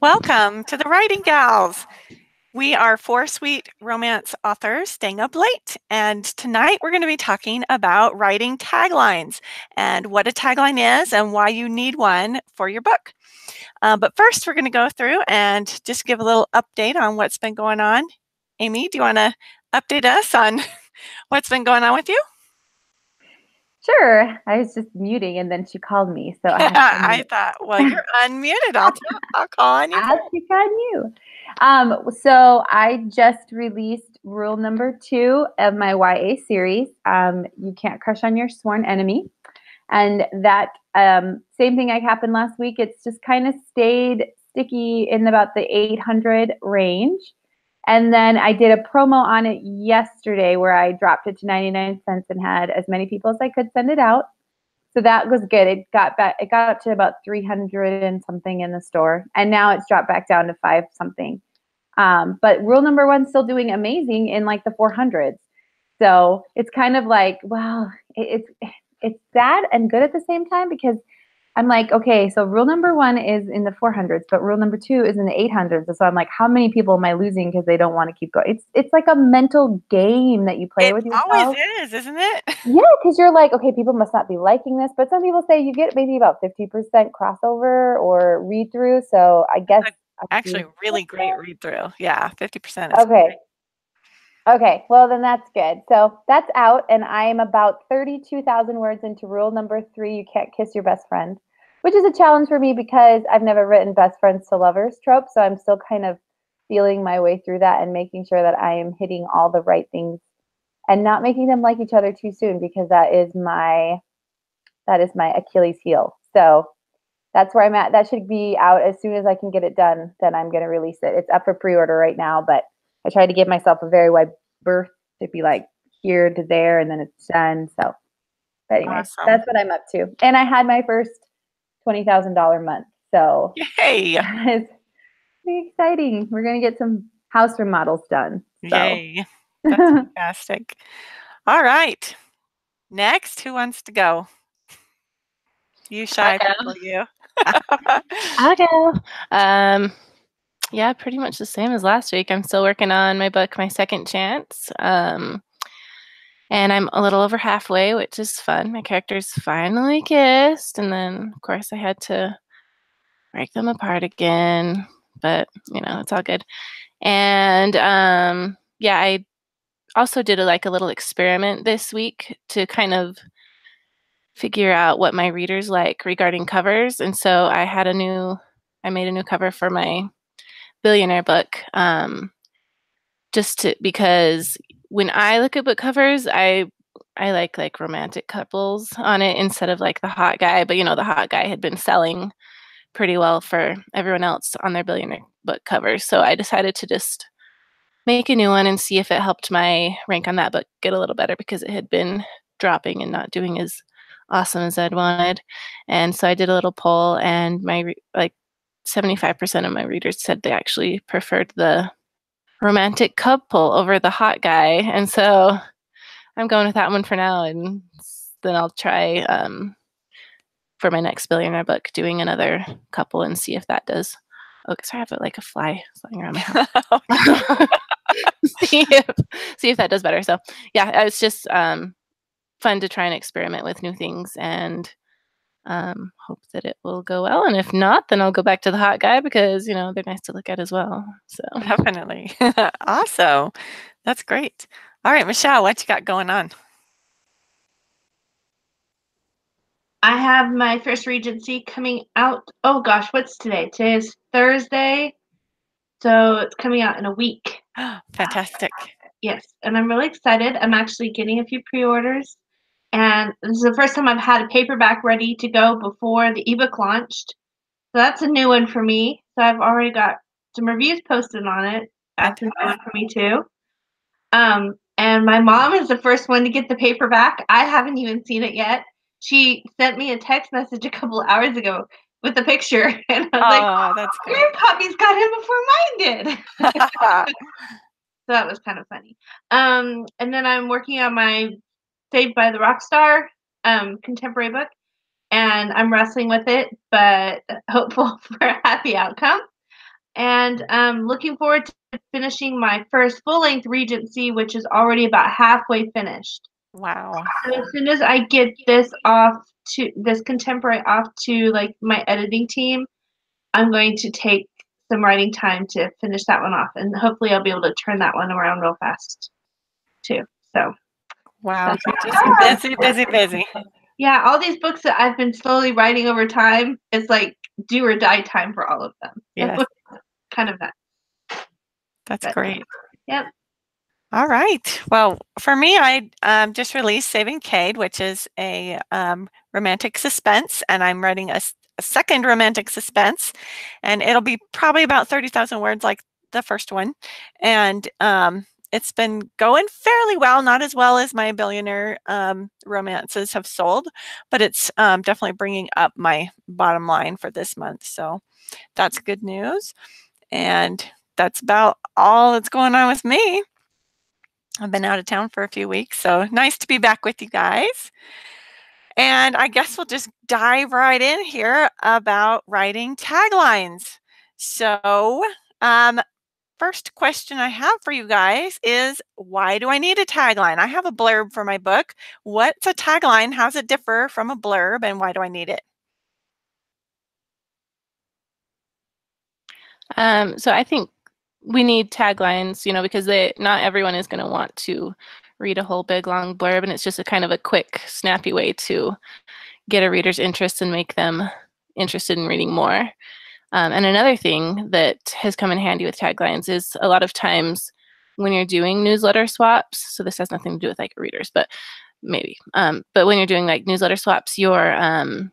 Welcome to the Writing Gals. We are four sweet romance authors staying up late, and tonight we're going to be talking about writing taglines and what a tagline is and why you need one for your book. But first, we're going to go through and just give a little update on what's been going on. Amy, do you want to update us on what's been going on with you? Sure. I was just muting and then she called me. So I had to I thought, well, you're unmuted. I'll call on you. I'll pick on you. So I just released rule number 2 of my YA series. You can't crush on your sworn enemy. And that same thing happened last week. It's just kind of stayed sticky in about the 800 range. And then I did a promo on it yesterday where I dropped it to 99 cents and had as many people as I could send it out. So that was good. It got up to about 300 and something in the store. And now it's dropped back down to 5 something. But rule number 1 still doing amazing in like the 400s. So it's kind of like, well, it's sad and good at the same time because I'm like, okay, so rule number 1 is in the 400s, but rule number 2 is in the 800s. And so I'm like, how many people am I losing because they don't want to keep going? It's like a mental game that you play It with always yourself. is, isn't it? Yeah, because you're like, okay, people must not be liking this, but some people say you get maybe about 50% crossover or read through. So I guess Actually, really great read through. Yeah, 50% is okay. great. Okay, well then that's good. So that's out, and I am about 32,000 words into rule number 3. You can't kiss your best friend, which is a challenge for me because I've never written best friends to lovers trope. So I'm still kind of feeling my way through that and making sure that I am hitting all the right things and not making them like each other too soon because that is my Achilles heel. So that's where I'm at. That should be out as soon as I can get it done. Then I'm going to release it. It's up for pre-order right now, but I tried to give myself a very wide berth to be like here to there, and then it's done. So, but anyways, Awesome. that's what I'm up to. And I had my first $20,000 month, so Yay. it's pretty exciting. We're going to get some house remodels done. So. Yay. That's fantastic. All right. Next, who wants to go? You shy people, you. I'll go. Yeah, pretty much the same as last week. I'm still working on my book, My Second Chance. And I'm a little over halfway, which is fun. My characters finally kissed, and then of course I had to break them apart again. But it's all good. And yeah, I also did a little experiment this week to kind of figure out what my readers like regarding covers. And so I made a new cover for my billionaire book, because when I look at book covers, I like romantic couples on it instead of like the hot guy. But the hot guy had been selling pretty well for everyone else on their billionaire book covers. So I decided to just make a new one and see if it helped my rank on that book get a little better because it had been dropping and not doing as awesome as I'd wanted. And so I did a little poll, and 75% of my readers said they actually preferred the romantic couple over the hot guy. And so I'm going with that one for now, and then I'll try for my next billionaire book doing another couple and see if that does. Oh, because I have like a fly flying around my house. see if that does better. So yeah, it's just fun to try and experiment with new things and hope that it will go well. And if not, then I'll go back to the hot guy because they're nice to look at as well. So Definitely. Awesome. That's great. All right, Michelle, what you got going on? I have my first Regency coming out. Oh gosh, what's today? Today is Thursday. So it's coming out in a week. Fantastic. Yes, and I'm really excited. I'm actually getting a few pre-orders. And this is the first time I've had a paperback ready to go before the ebook launched. So that's a new one for me. So I've already got some reviews posted on it. That's a new one for me too. And my mom is the first one to get the paperback. I haven't even seen it yet. She sent me a text message a couple of hours ago with a picture, and I was like, that's great. Your puppy's got him before mine did. So that was kind of funny. And then I'm working on my Saved by the Rockstar contemporary book, and I'm wrestling with it, but hopeful for a happy outcome. and I'm looking forward to finishing my first full-length Regency, which is already about halfway finished. Wow. So as soon as I get this off to this contemporary off to like my editing team, I'm going to take some writing time to finish that one off, and hopefully I'll be able to turn that one around real fast too. So Wow. that's Just busy, busy, busy. yeah, all these books that I've been slowly writing over time, it's like do or die time for all of them. Yes. Kind of that. That's But great. yep. All right. Well, for me, I just released Saving Cade, which is a romantic suspense, and I'm writing a second romantic suspense, and it'll be probably about 30,000 words like the first one. And it's been going fairly well, not as well as my billionaire romances have sold, but it's definitely bringing up my bottom line for this month. So that's good news. And that's about all that's going on with me. I've been out of town for a few weeks, so nice to be back with you guys. And I guess we'll just dive right in here about writing taglines. So, first question I have for you guys is, why do I need a tagline? I have a blurb for my book. What's a tagline? How does it differ from a blurb, and why do I need it? So I think we need taglines, because not everyone is going to want to read a whole big long blurb, and it's just a kind of a quick, snappy way to get a reader's interest and make them interested in reading more. And another thing that has come in handy with taglines is a lot of times when you're doing newsletter swaps, so this has nothing to do with like readers, but maybe, but when you're doing like newsletter swaps, a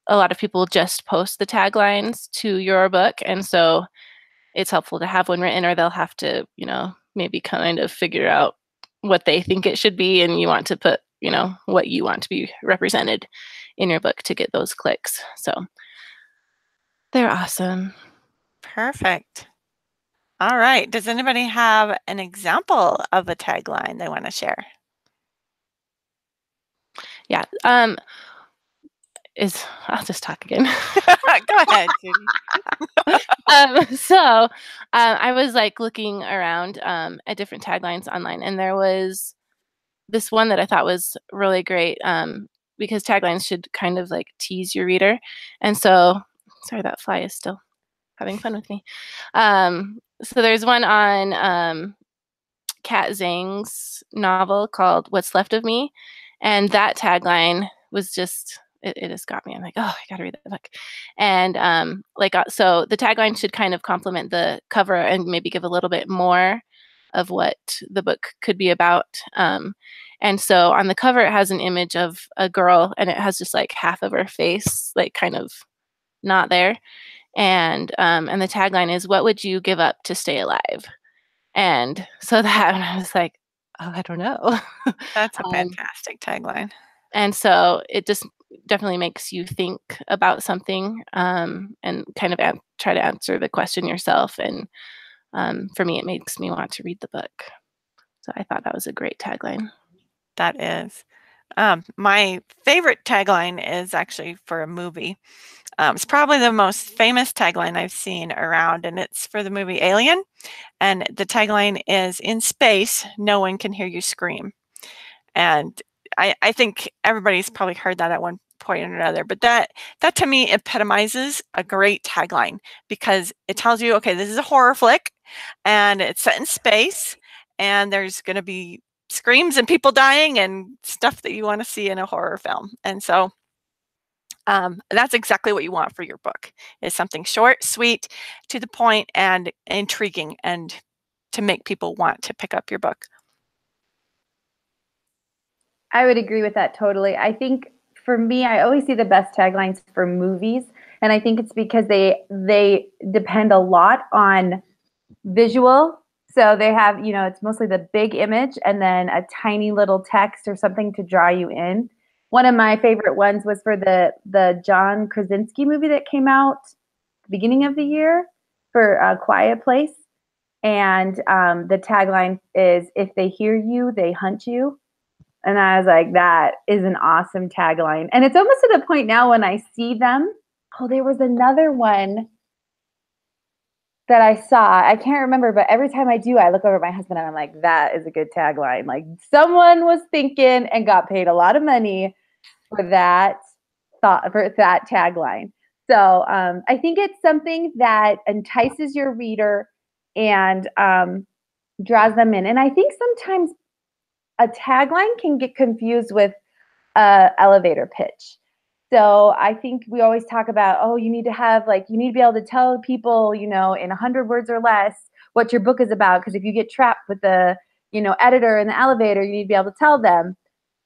lot of people just post the taglines to your book, and so it's helpful to have one written, or they'll have to, maybe kind of figure out what they think it should be, and you want to put, what you want to be represented in your book to get those clicks. So they're awesome. Perfect. All right. Does anybody have an example of a tagline they want to share? Yeah. I'll just talk again. Go ahead, Judy. I was like looking around at different taglines online, and there was this one that I thought was really great because taglines should kind of like tease your reader. And so, sorry, that fly is still having fun with me. So there's one on Kat Zhang's novel called What's Left of Me, and that tagline was just it just got me. I'm like, oh, I gotta read that book. And so the tagline should kind of complement the cover and maybe give a little bit more of what the book could be about. And so on the cover, it has an image of a girl, and it has just like half of her face, like kind of not there. And the tagline is, "What would you give up to stay alive?" And so that, and I was like, oh, I don't know. That's a fantastic tagline. And so it just definitely makes you think about something and kind of try to answer the question yourself. And for me, it makes me want to read the book. So I thought that was a great tagline. That is. My favorite tagline is actually for a movie. It's probably the most famous tagline I've seen around, and it's for the movie Alien. And the tagline is, "In space, no one can hear you scream." And I think everybody's probably heard that at one point or another, but that to me epitomizes a great tagline, because it tells you, okay, this is a horror flick and it's set in space, and there's going to be screams and people dying and stuff that you want to see in a horror film. And so that's exactly what you want for your book, is something short, sweet, to the point, and intriguing, and to make people want to pick up your book. I would agree with that totally. I think for me, I always see the best taglines for movies, and I think it's because they depend a lot on visual. So they have, it's mostly the big image and then a tiny little text or something to draw you in. One of my favorite ones was for the John Krasinski movie that came out the beginning of the year for A Quiet Place. And the tagline is, "If they hear you, they hunt you." And I was like, that is an awesome tagline. And it's almost to the point now when I see them. Oh, there was another one. that I saw. I can't remember, but every time I do, I look over at my husband and I'm like, that is a good tagline. Like someone was thinking and got paid a lot of money for that tagline. So I think it's something that entices your reader and draws them in. And I think sometimes a tagline can get confused with a elevator pitch. So I think we always talk about, oh, you need to be able to tell people, in 100 words or less what your book is about. Because if you get trapped with the, editor in the elevator, you need to be able to tell them.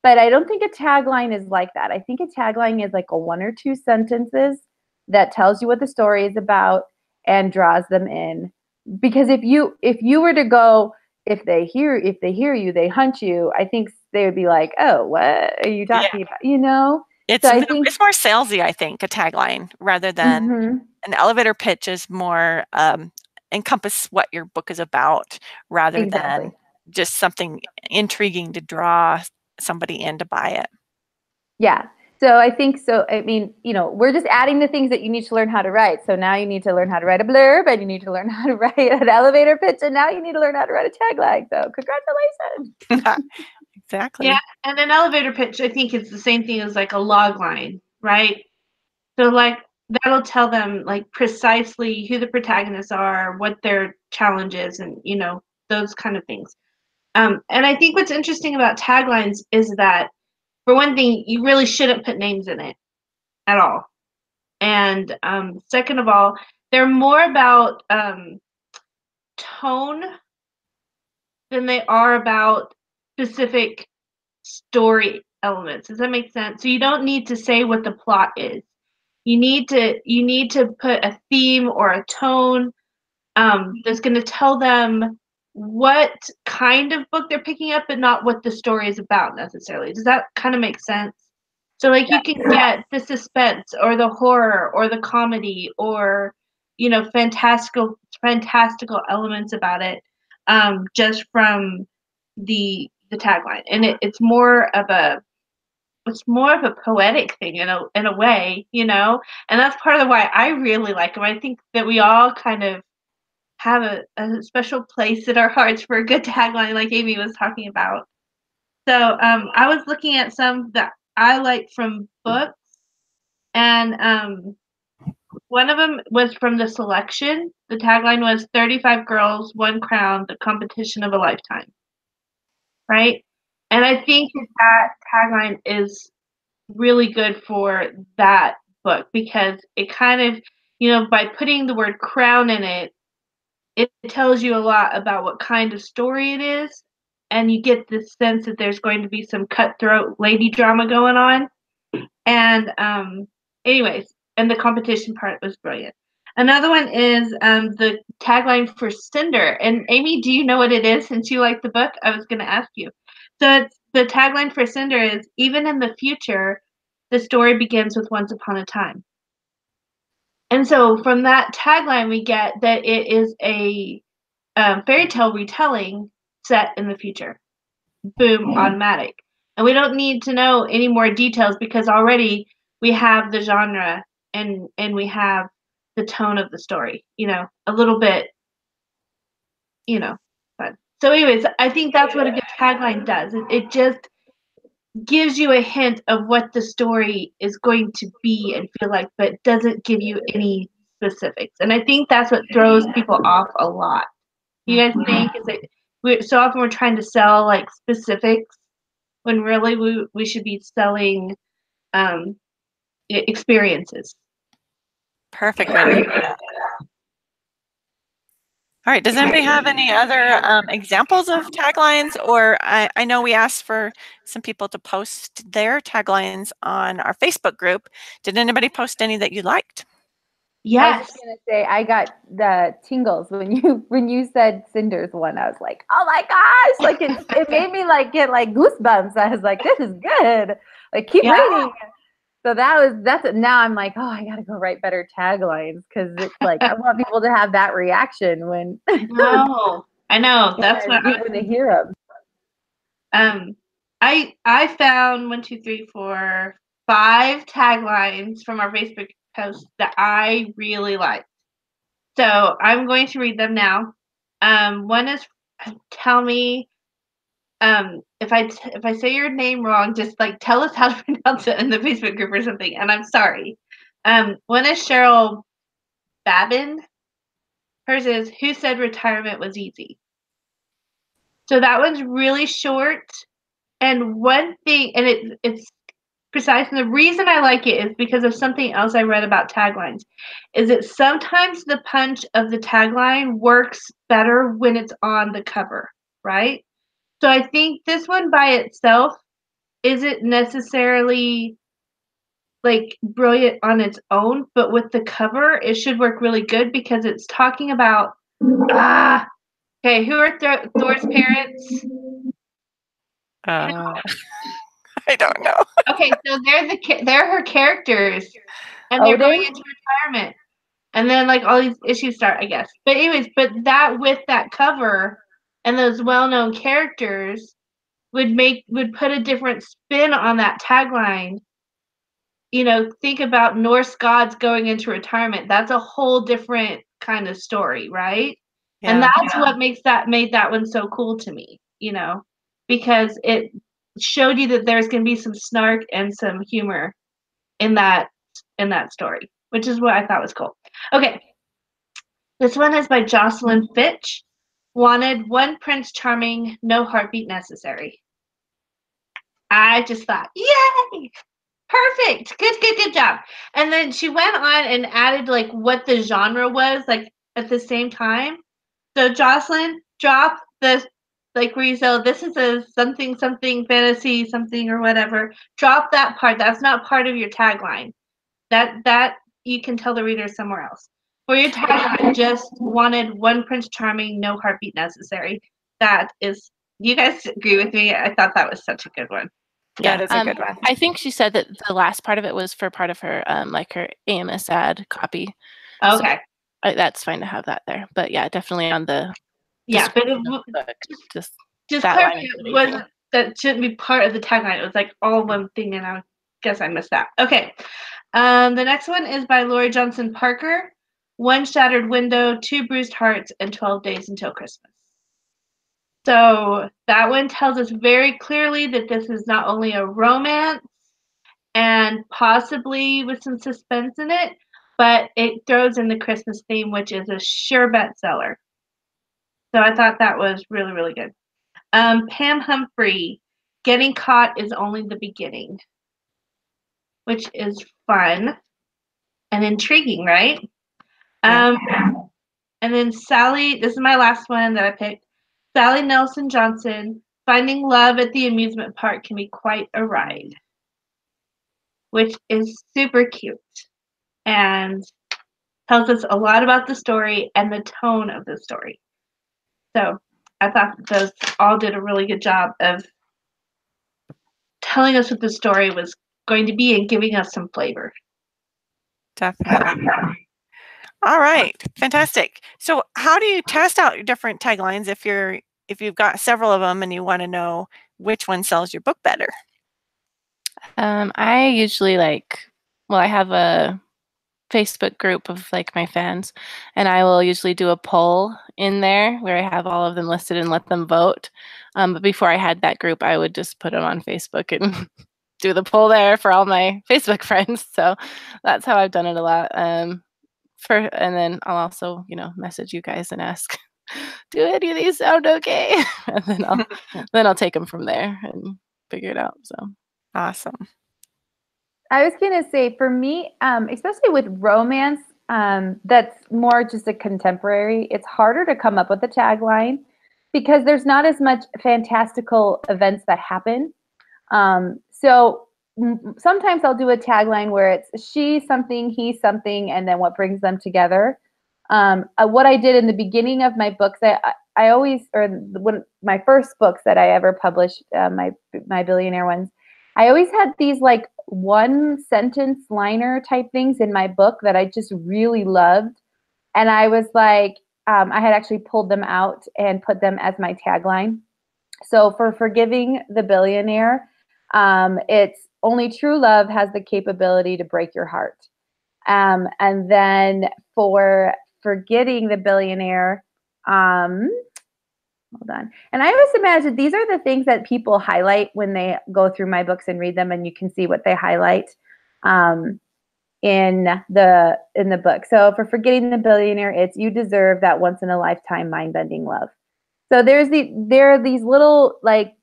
But I don't think a tagline is like that. I think a tagline is like a 1 or 2 sentences that tells you what the story is about and draws them in. Because if you were to go, if they hear you, they hunt you, I think they would be like, oh, what are you talking about? It's So I think more salesy, I think, a tagline rather than an elevator pitch is more encompass what your book is about rather than just something intriguing to draw somebody in to buy it. Yeah. So I think so. I mean, we're just adding the things that you need to learn how to write. So now you need to learn how to write a blurb, and you need to learn how to write an elevator pitch, and now you need to learn how to write a tagline. So congratulations. Exactly. Yeah, and an elevator pitch, I think, is the same thing as like a log line, right? So like that'll tell them like precisely who the protagonists are, what their challenge is, and those kind of things. And I think what's interesting about taglines is that, for one thing, you really shouldn't put names in it at all. And second of all, they're more about tone than they are about specific story elements. Does that make sense? So you don't need to say what the plot is. You need to put a theme or a tone that's going to tell them what kind of book they're picking up, but not what the story is about necessarily. Does that kind of make sense? So like you can get the suspense or the horror or the comedy or fantastical elements about it just from the tagline, and it's more of a poetic thing in a way, and that's part of why I really like them. I think that we all kind of have a special place in our hearts for a good tagline, like Amy was talking about. So I was looking at some that I like from books, and one of them was from The Selection. The tagline was 35 Girls, One Crown, the competition of a lifetime. Right? And I think that tagline is really good for that book because it kind of, by putting the word crown in it, it tells you a lot about what kind of story it is. And you get this sense that there's going to be some cutthroat lady drama going on. And anyways, and the competition part was brilliant. Another one is the tagline for Cinder. And Amy, do you know what it is? Since you like the book, I was going to ask you. So the tagline for Cinder is, even in the future, the story begins with once upon a time. And so from that tagline, we get that it is a fairy tale retelling set in the future. Boom, automatic. And we don't need to know any more details because already we have the genre and we have the tone of the story, a little bit, fun. So anyways, I think that's what a good tagline does. It just gives you a hint of what the story is going to be and feel like, but doesn't give you any specifics. And I think that's what throws people off a lot. You guys think is that so often we're trying to sell like specifics when really we should be selling experiences. Perfect way to do that. All right. Does anybody have any other examples of taglines? Or I know we asked for some people to post their taglines on our Facebook group. Did anybody post any that you liked? Yes. I was Yes. just gonna say I got the tingles when you said Cinder's one. I was like, oh my gosh! Like it made me like get like goosebumps. I was like, this is good. Like keep reading. So that's it. Now I'm like, oh, I gotta go write better taglines because it's like I want people to have that reaction when. No, I know that's what when they hear them. I found 1, 2, 3, 4, 5 taglines from our Facebook post that I really liked. So I'm going to read them now. One is tell me if I say your name wrong, just like tell us how to pronounce it in the Facebook group or something. And I'm sorry. One is Cheryl Babin. Hers is who said retirement was easy. So that one's really short. And one thing, and it's precise. And the reason I like it is because of something else I read about taglines. Is that sometimes the punch of the tagline works better when it's on the cover, right? So I think this one by itself isn't necessarily like brilliant on its own, but with the cover, it should work really good because it's talking about okay, who are Thor's parents? I don't know. Okay, so they're her characters, and they're going Odin? into retirement, and then like all these issues start, I guess. But anyways, but that with that cover and those well-known characters would put a different spin on that tagline. You know, think about Norse gods going into retirement. That's a whole different kind of story, right? And Yeah. that's what made that one so cool to me, you know, because it showed you that there's going to be some snark and some humor in that story, which is what I thought was cool. Okay, this one is by Jocelyn Fitch. Wanted one Prince Charming, no heartbeat necessary. I just thought, yay! Perfect. Good job. And then she went on and added like what the genre was like at the same time. So Jocelyn, drop the like where you say this is a something fantasy something or whatever. Drop that part. That's not part of your tagline. That you can tell the reader somewhere else. For your tagline, just wanted one Prince Charming, no heartbeat necessary. That is, you guys agree with me? I thought that was such a good one. Yeah, That is a good one. I think she said that the last part of it was for part of her like her AMS ad copy. Okay. So that's fine to have that there. But yeah, definitely on the Yeah, but just just that clarify, line is it amazing. wasn't that shouldn't be part of the tagline. It was like all one thing, and I guess I missed that. Okay. The next one is by Lori Johnson Parker. One shattered window, two bruised hearts, and 12 days until Christmas. So that one tells us very clearly that this is not only a romance and possibly with some suspense in it, but it throws in the Christmas theme, which is a sure bestseller. So I thought that was really, really good. Pam Humphrey, Getting Caught is Only the Beginning, which is fun and intriguing, right? Yeah. And then Sally, this is my last one that I picked. Sally Nelson Johnson, Finding Love at the Amusement Park Can Be Quite a Ride, which is super cute and tells us a lot about the story and the tone of the story. So I thought those all did a really good job of telling us what the story was going to be and giving us some flavor. Definitely. All right. Fantastic. So how do you test out your different taglines if you've got several of them and you want to know which one sells your book better? I usually I have a Facebook group of like my fans, and I will usually do a poll in there where I have all of them listed and let them vote. But before I had that group, I would just put them on Facebook and do the poll there for all my Facebook friends. So that's how I've done it a lot. And then I'll also, message you guys and ask, do any of these sound okay? And then I'll take them from there and figure it out. So Awesome. I was going to say, for me, especially with romance, that's more just a contemporary, it's harder to come up with a tagline because there's not as much fantastical events that happen. So sometimes I'll do a tagline where it's she something, he something, and then what brings them together. What I did in the beginning of my books, I always, or when my first books that I ever published, my billionaire ones, I always had these like one sentence liner type things in my book that I just really loved. And I was like, I had actually pulled them out and put them as my tagline. So for Forgiving the Billionaire, it's only true love has the capability to break your heart. And then for Forgetting the Billionaire. Hold on. And I always imagine these are the things that people highlight when they go through my books and read them, and you can see what they highlight in the book. So for Forgetting the Billionaire, it's you deserve that once in a lifetime mind-bending love. So there are these little like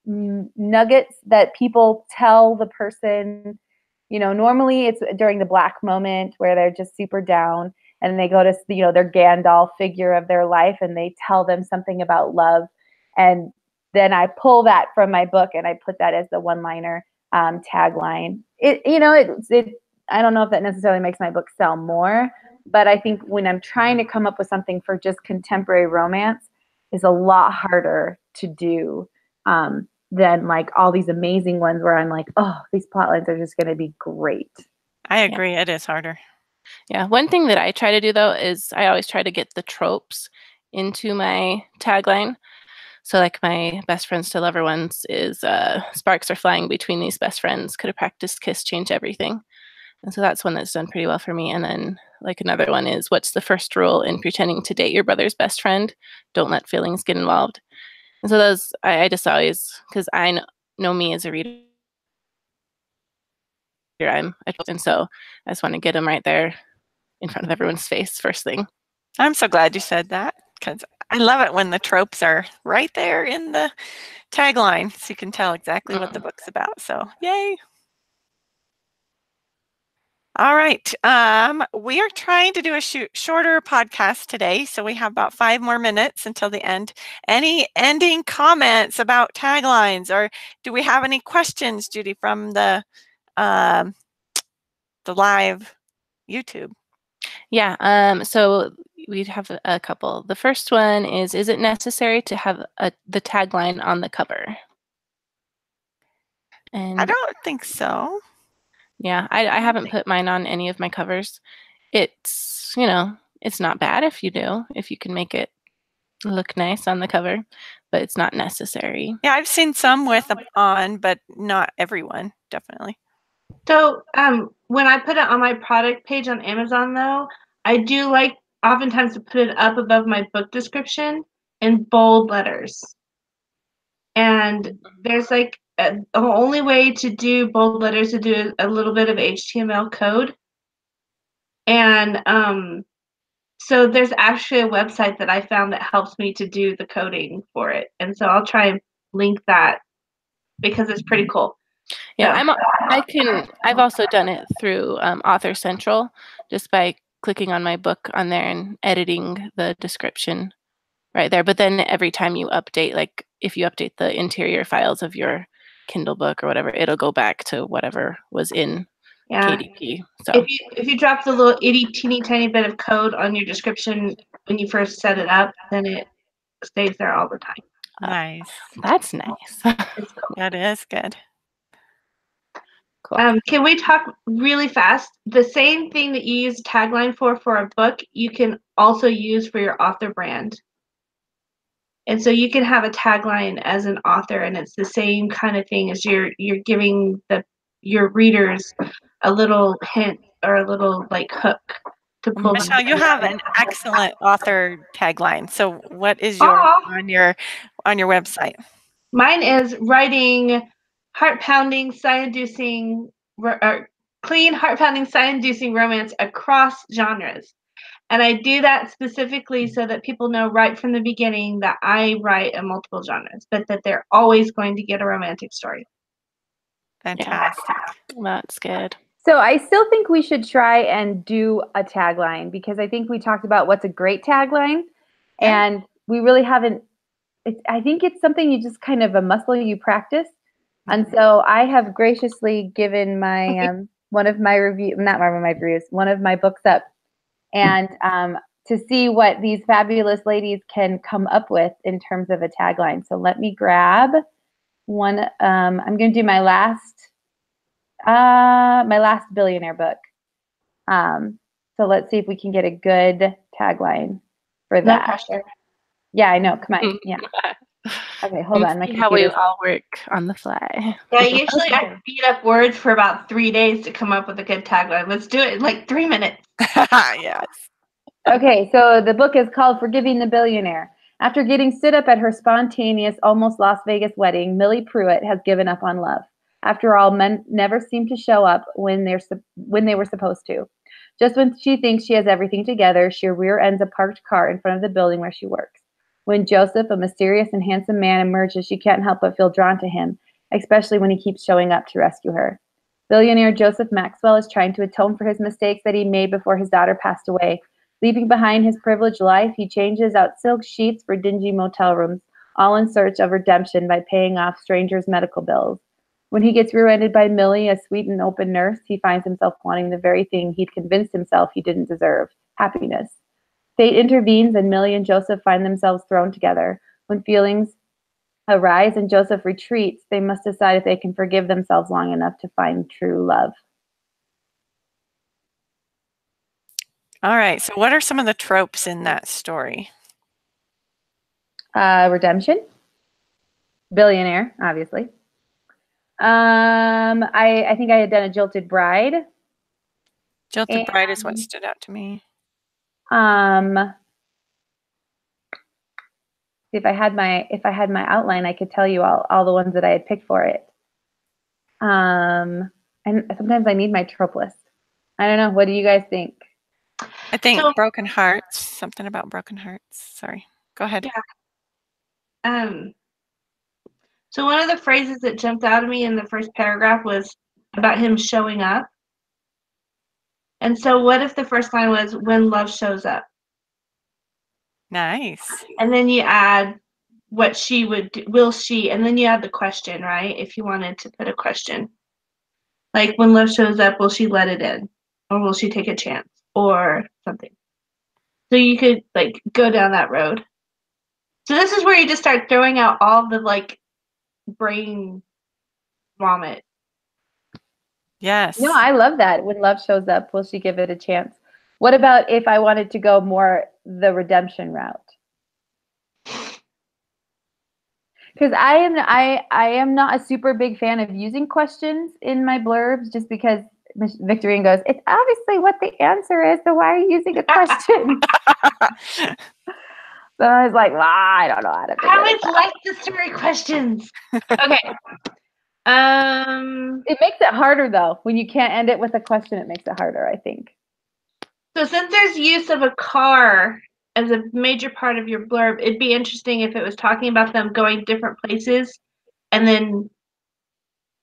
nuggets that people tell the person. Normally it's during the black moment where they're just super down, and they go to their Gandalf figure of their life, and they tell them something about love, and then I pull that from my book and I put that as the one-liner tagline. I don't know if that necessarily makes my book sell more, but I think when I'm trying to come up with something for just contemporary romance, is a lot harder to do than like all these amazing ones where I'm like, oh, these plot lines are just going to be great. I agree. Yeah. It is harder. Yeah. One thing that I try to do, though, is I always try to get the tropes into my tagline. So like my best friends to lover ones is sparks are flying between these best friends. Could a practiced kiss change everything? And so that's one that's done pretty well for me. And then like another one is, what's the first rule in pretending to date your brother's best friend? Don't let feelings get involved. And so those, I just always, because I know me as a reader, and so I just want to get them right there in front of everyone's face first thing. I'm so glad you said that, because I love it when the tropes are right there in the tagline, so you can tell exactly what the book's about. So yay. All right. We are trying to do a shorter podcast today, so we have about 5 more minutes until the end. Any ending comments about taglines, or do we have any questions, Judy, from the live YouTube? Yeah. So we'd have a couple. The first one is it necessary to have the tagline on the cover? And I don't think so. Yeah, I haven't put mine on any of my covers. It's, it's not bad if you do, if you can make it look nice on the cover, but it's not necessary. Yeah, I've seen some with them on, but not everyone, definitely. So when I put it on my product page on Amazon, though, I do like oftentimes to put it up above my book description in bold letters. And there's like the only way to do bold letters to do a little bit of HTML code. And so there's actually a website that I found that helps me to do the coding for it. And so I'll try and link that because it's pretty cool. Yeah, I've also done it through Author Central, just by clicking on my book on there and editing the description right there. But then every time you update, like if you update the interior files of your Kindle book or whatever, it'll go back to whatever was in KDP. So if you drop the little itty teeny tiny bit of code on your description when you first set it up, then it stays there all the time. Nice. That's nice. It's cool. That is good. Cool. Can we talk really fast? The same thing that you use tagline for a book, you can also use for your author brand. And so you can have a tagline as an author, and it's the same kind of thing as you're giving your readers a little hint or a little like hook to pull them. Michelle, you have an excellent author tagline. So what is your on your website? Mine is writing heart-pounding, sigh-inducing, clean, heart-pounding, sigh-inducing romance across genres. And I do that specifically so that people know right from the beginning that I write in multiple genres, but that they're always going to get a romantic story. Fantastic. Yeah. That's good. So I still think we should try and do a tagline, because I think we talked about what's a great tagline, and we really haven't. I think it's something you just kind of a muscle you practice. And so I have graciously given my one of my books up, and to see what these fabulous ladies can come up with in terms of a tagline. So let me grab one. I'm going to do my last billionaire book. So let's see if we can get a good tagline for that. No pressure. Yeah, I know. Come on. Yeah. Okay, hold on. See how we all work on the fly. Yeah, usually I beat up words for about 3 days to come up with a good tagline. Let's do it in like 3 minutes. Yes. Okay, so the book is called Forgiving the Billionaire. After getting stood up at her spontaneous, almost Las Vegas wedding, Millie Pruitt has given up on love. After all, men never seem to show up when they were supposed to. Just when she thinks she has everything together, she rear ends a parked car in front of the building where she works. When Joseph, a mysterious and handsome man, emerges, she can't help but feel drawn to him, especially when he keeps showing up to rescue her. Billionaire Joseph Maxwell is trying to atone for his mistakes that he made before his daughter passed away. Leaving behind his privileged life, he changes out silk sheets for dingy motel rooms, all in search of redemption by paying off strangers' medical bills. When he gets rear-ended by Millie, a sweet and open nurse, he finds himself wanting the very thing he'd convinced himself he didn't deserve: happiness. Fate intervenes, and Millie and Joseph find themselves thrown together. When feelings arise and Joseph retreats, they must decide if they can forgive themselves long enough to find true love. All right. So what are some of the tropes in that story? Redemption. Billionaire, obviously. I think I had done a jilted bride. Jilted Bride is what stood out to me. If I had my outline, I could tell you all the ones that I had picked for it. And sometimes I need my trope list. I don't know. What do you guys think? I think broken hearts. Something about broken hearts. Sorry. Go ahead. Yeah. So one of the phrases that jumped out at me in the first paragraph was about him showing up. And so what if the first line was when love shows up? Nice. And then you add what she would do, will she, and then you add the question, right? If you wanted to put a question. Like when love shows up, will she let it in? Or will she take a chance? Or something. So you could like go down that road. So this is where you just start throwing out all the like brain vomit. Yes. No, I love that. When love shows up, will she give it a chance? What about if I wanted to go more the redemption route? Because I am not a super big fan of using questions in my blurbs, just because Victorine goes, it's obviously what the answer is, so why are you using a question? So I was like, I don't know how to figure I it always out. like the story questions. Okay. It makes it harder though. When you can't end it with a question, it makes it harder, I think. So since there's use of a car as a major part of your blurb, it'd be interesting if it was talking about them going different places and then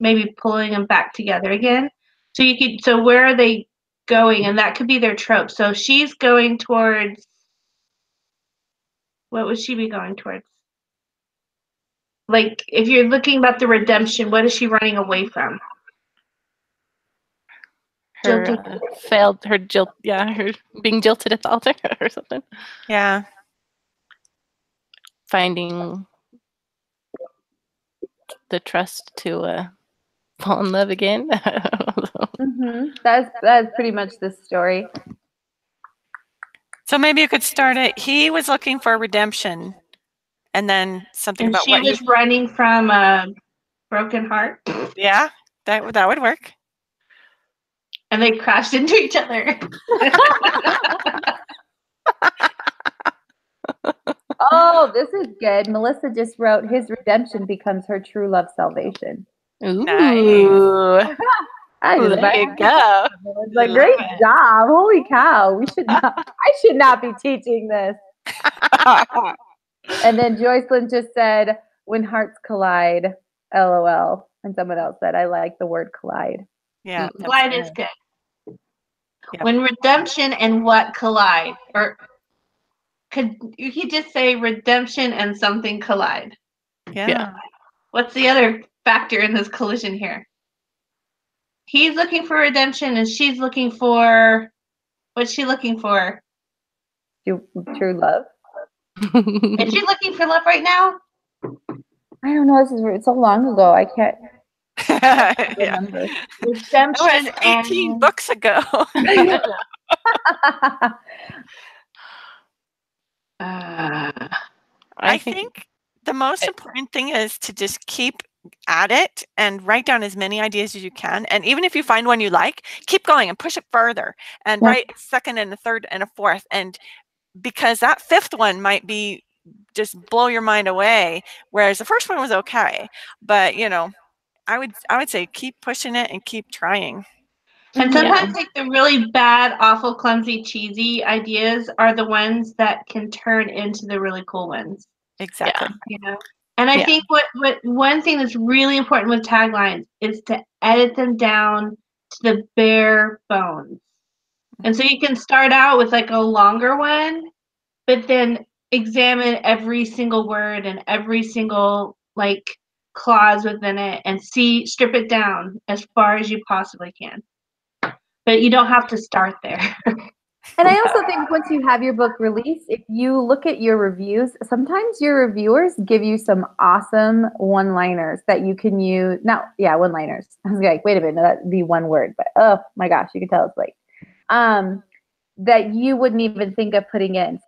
maybe pulling them back together again. So where are they going? And that could be their trope. So she's going towards, what would she be going towards? Like, if you're looking about the redemption, what is she running away from? Her her being jilted at the altar or something. Yeah. Finding the trust to fall in love again. That's pretty much the story. So maybe you could start it. He was looking for redemption, and then something And about she what was running from a broken heart. Yeah, that would work. And they crashed into each other. Oh, this is good. Melissa just wrote, his redemption becomes her true love salvation. Ooh. Nice. I just There you go. It's like, great job. Holy cow. I should not be teaching this. And then Joycelyn just said, when hearts collide, LOL. And someone else said, I like the word collide. Yeah. Collide is good. Yep. When redemption and what collide? Or you could just say redemption and something collide. Yeah. What's the other factor in this collision here? He's looking for redemption and she's looking for, what's she looking for? True love. Is she looking for love right now? I don't know. It's so long ago. I can't Yeah. remember. Redemption That was 18 books ago. I I think the most important thing is to just keep at it and write down as many ideas as you can. And even if you find one you like, keep going and push it further and write a second and a third and a fourth. And because that fifth one might be just blow your mind away, whereas the first one was okay. But I would say keep pushing it and keep trying. And Yeah. sometimes like the really bad, awful, clumsy, cheesy ideas are the ones that can turn into the really cool ones. Exactly. And I Yeah. think what one thing that's really important with taglines is to edit them down to the bare bones. And so you can start out with like a longer one, but then examine every single word and every single like clause within it and strip it down as far as you possibly can. But you don't have to start there. And I also think once you have your book released, if you look at your reviews, sometimes your reviewers give you some awesome one-liners that you can use. One-liners. I was like, wait a minute, that'd be one word, but oh my gosh, you can tell it's late. That you wouldn't even think of putting in.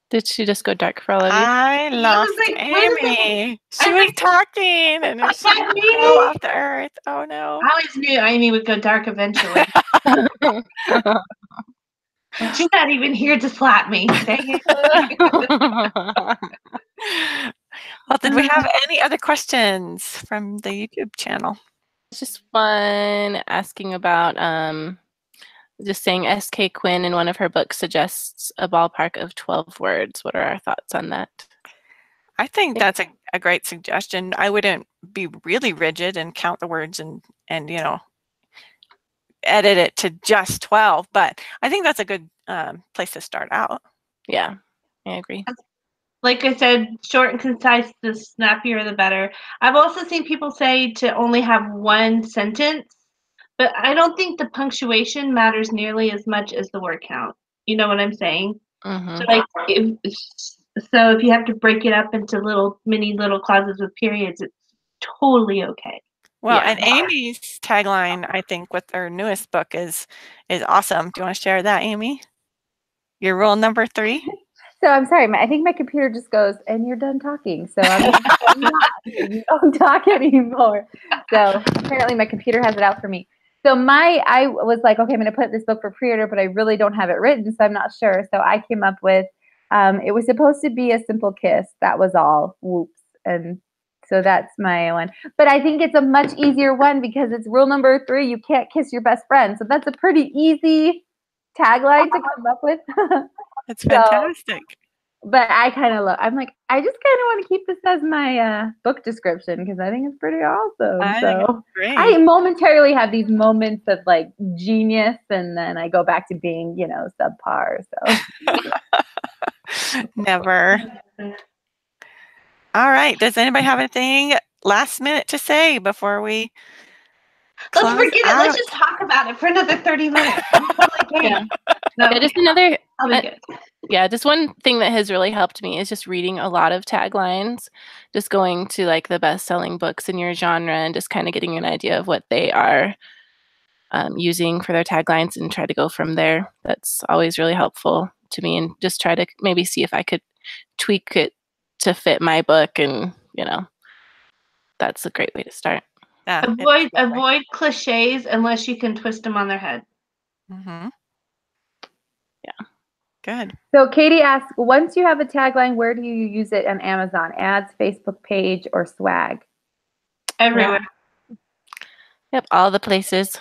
Did she just go dark for all of you? I lost like, wait a second. Amy. She was talking and then she fell off the earth. Oh no. I always knew Amy would go dark eventually. She's not even here to slap me. Dang it. Well, did we have any other questions from the YouTube channel? Just one asking about just saying S.K. Quinn in one of her books suggests a ballpark of 12 words. What are our thoughts on that? I think that's a great suggestion. I wouldn't be really rigid and count the words and edit it to just 12, but I think that's a good place to start out. Yeah, I agree. Like I said, short and concise, the snappier the better. I've also seen people say to only have one sentence, but I don't think the punctuation matters nearly as much as the word count. You know what I'm saying? Mm-hmm. So like if you have to break it up into mini little clauses with periods, it's totally okay. Well, Yeah. and Amy's tagline, I think, with her newest book is awesome. Do you want to share that, Amy? Your rule number 3? So I'm sorry, I think my computer just goes, and you're done talking. So I'm not. You don't talk anymore. So apparently my computer has it out for me. So I was like, okay, I'm going to put this book for pre-order, but I really don't have it written, so I'm not sure. So I came up with, it was supposed to be a simple kiss. That was all. Whoops. And so that's my one. But I think it's a much easier one because it's rule number 3. You can't kiss your best friend. So that's a pretty easy tagline to come up with. It's fantastic. But I kind of I'm like, I just kind of want to keep this as my book description because I think it's pretty awesome. I momentarily have these moments of like genius, and then I go back to being, subpar. So Never. All right. Does anybody have anything last minute to say before we Let's forget it. out? Let's just talk about it for another 30 minutes. Yeah. Just another. I'll be good. Yeah, just one thing that has really helped me is just reading a lot of taglines, just going to like the best-selling books in your genre and just kind of getting an idea of what they are using for their taglines and try to go from there. That's always really helpful to me, and just try to maybe see if I could tweak it to fit my book, and that's a great way to start. Yeah, avoid cliches unless you can twist them on their head. Mm-hmm. Yeah. Good. So Katie asks, once you have a tagline, where do you use it on Amazon? Ads, Facebook page, or swag? Everywhere. Yep, all the places.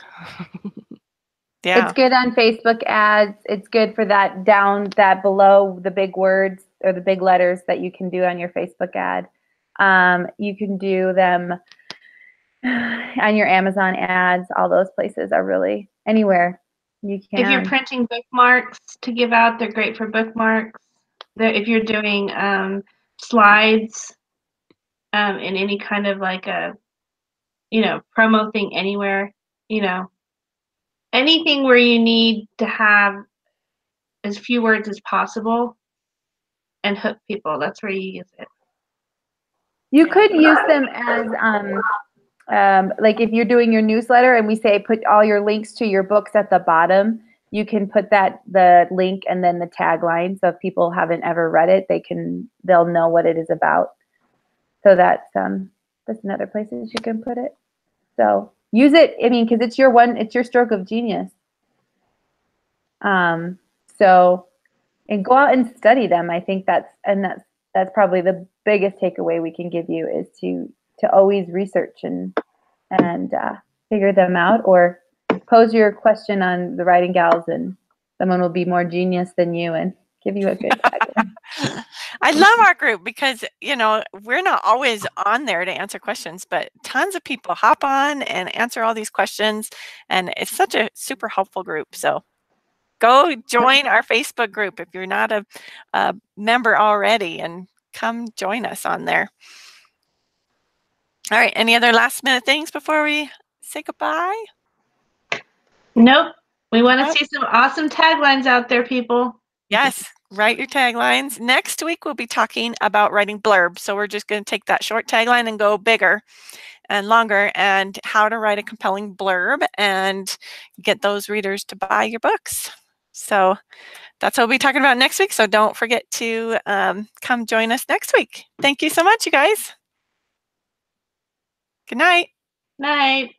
Yeah. It's good on Facebook ads. It's good for that below the big words or the big letters that you can do on your Facebook ad. You can do them on your Amazon ads. All those places are really anywhere you can. If you're printing bookmarks to give out, they're great for bookmarks. If you're doing slides in any kind of like a promo thing anywhere, anything where you need to have as few words as possible and hook people, that's where you use it. You could use them as like if you're doing your newsletter and we say put all your links to your books at the bottom, you can put the link and then the tagline. So if people haven't ever read it, they'll know what it is about. So that's another place that you can put it. So use it. I mean, because it's your stroke of genius. So, and go out and study them. I think that's probably the biggest takeaway we can give you, is to always research and figure them out, or pose your question on the Writing Gals, and someone will be more genius than you and give you a good tagline. I love our group because, we're not always on there to answer questions, but tons of people hop on and answer all these questions, and it's such a super helpful group. So go join our Facebook group if you're not a member already, and come join us on there. All right, any other last minute things before we say goodbye? Nope. We want to see some awesome taglines out there, people. Yes, write your taglines. Next week, we'll be talking about writing blurbs. So we're just going to take that short tagline and go bigger and longer, and how to write a compelling blurb and get those readers to buy your books. So that's what we'll be talking about next week. So don't forget to come join us next week. Thank you so much, you guys. Good night. Night.